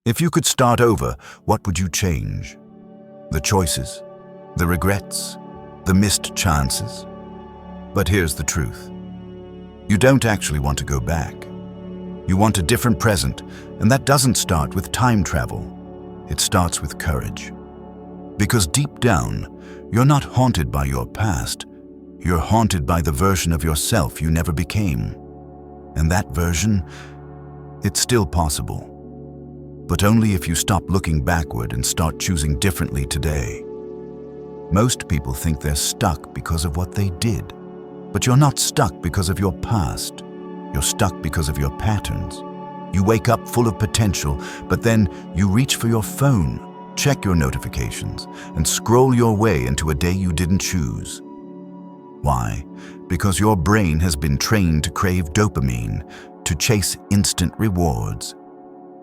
If you could start over, what would you change? The choices, the regrets, the missed chances? But here's the truth. You don't actually want to go back. You want a different present, and that doesn't start with time travel. It starts with courage. Because deep down, you're not haunted by your past. You're haunted by the version of yourself you never became. And that version, it's still possible. But only if you stop looking backward and start choosing differently today. Most people think they're stuck because of what they did. But you're not stuck because of your past. You're stuck because of your patterns. You wake up full of potential, but then you reach for your phone, check your notifications, and scroll your way into a day you didn't choose. Why? Because your brain has been trained to crave dopamine, to chase instant rewards.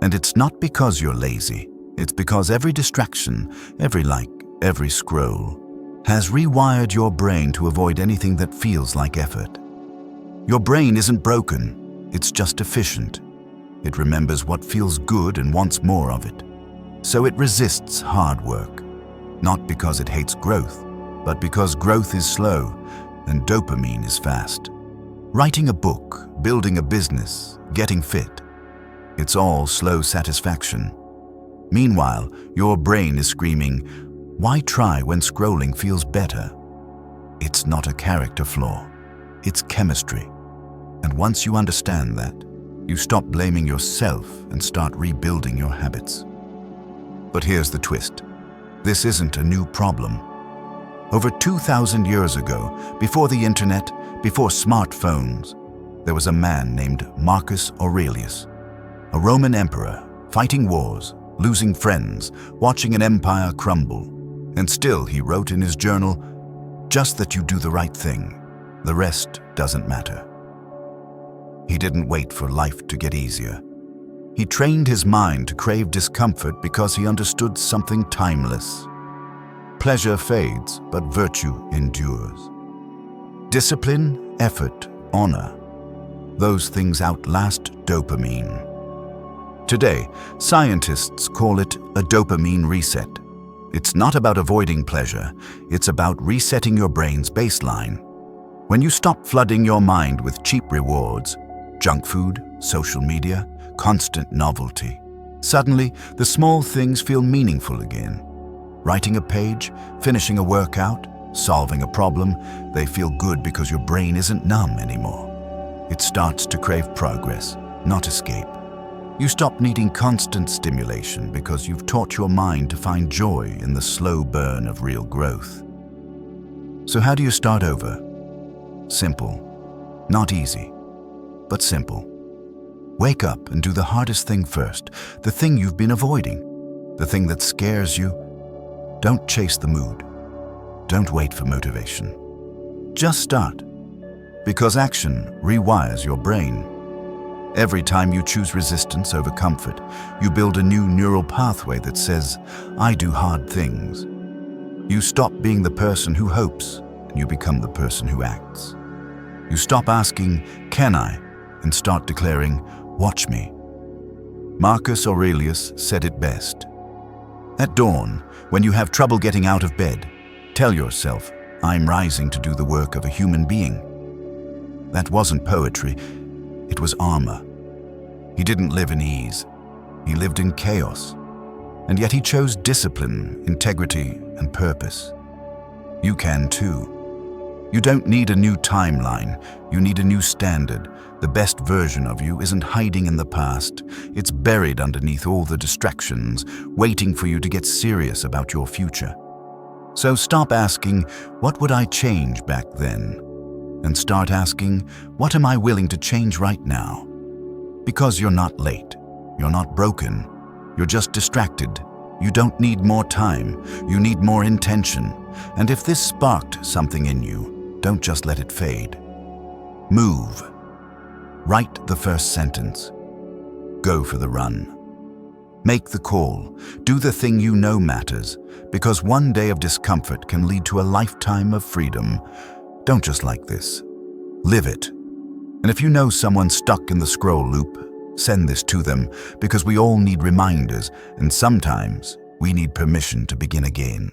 And it's not because you're lazy. It's because every distraction, every like, every scroll, has rewired your brain to avoid anything that feels like effort. Your brain isn't broken, it's just efficient. It remembers what feels good and wants more of it. So it resists hard work, not because it hates growth, but because growth is slow and dopamine is fast. Writing a book, building a business, getting fit, it's all slow satisfaction. Meanwhile, your brain is screaming, why try when scrolling feels better? It's not a character flaw, it's chemistry. And once you understand that, you stop blaming yourself and start rebuilding your habits. But here's the twist. This isn't a new problem. Over 2,000 years ago, before the internet, before smartphones, there was a man named Marcus Aurelius, a Roman emperor, fighting wars, losing friends, watching an empire crumble. And still he wrote in his journal, just that you do the right thing. The rest doesn't matter. He didn't wait for life to get easier. He trained his mind to crave discomfort because he understood something timeless. Pleasure fades, but virtue endures. Discipline, effort, honor, those things outlast dopamine. Today, scientists call it a dopamine reset. It's not about avoiding pleasure, it's about resetting your brain's baseline. When you stop flooding your mind with cheap rewards, junk food, social media, constant novelty, suddenly the small things feel meaningful again. Writing a page, finishing a workout, solving a problem, they feel good because your brain isn't numb anymore. It starts to crave progress, not escape. You stop needing constant stimulation because you've taught your mind to find joy in the slow burn of real growth. So how do you start over? Simple. Not easy, but simple. Wake up and do the hardest thing first, the thing you've been avoiding, the thing that scares you. Don't chase the mood. Don't wait for motivation. Just start, because action rewires your brain. Every time you choose resistance over comfort, you build a new neural pathway that says, I do hard things. You stop being the person who hopes, and you become the person who acts. You stop asking, can I? And start declaring, watch me. Marcus Aurelius said it best. At dawn, when you have trouble getting out of bed, tell yourself, I'm rising to do the work of a human being. That wasn't poetry. It was armor. He didn't live in ease. He lived in chaos. And yet he chose discipline, integrity, and purpose. You can too. You don't need a new timeline. You need a new standard. The best version of you isn't hiding in the past. It's buried underneath all the distractions, waiting for you to get serious about your future. So stop asking, what would I change back then? And start asking, what am I willing to change right now? Because you're not late, you're not broken, you're just distracted. You don't need more time, you need more intention. And if this sparked something in you, don't just let it fade. Move. Write the first sentence. Go for the run. Make the call. Do the thing you know matters, because one day of discomfort can lead to a lifetime of freedom. Don't just like this. Live it. And if you know someone stuck in the scroll loop, Send this to them because we all need reminders, and sometimes we need permission to begin again.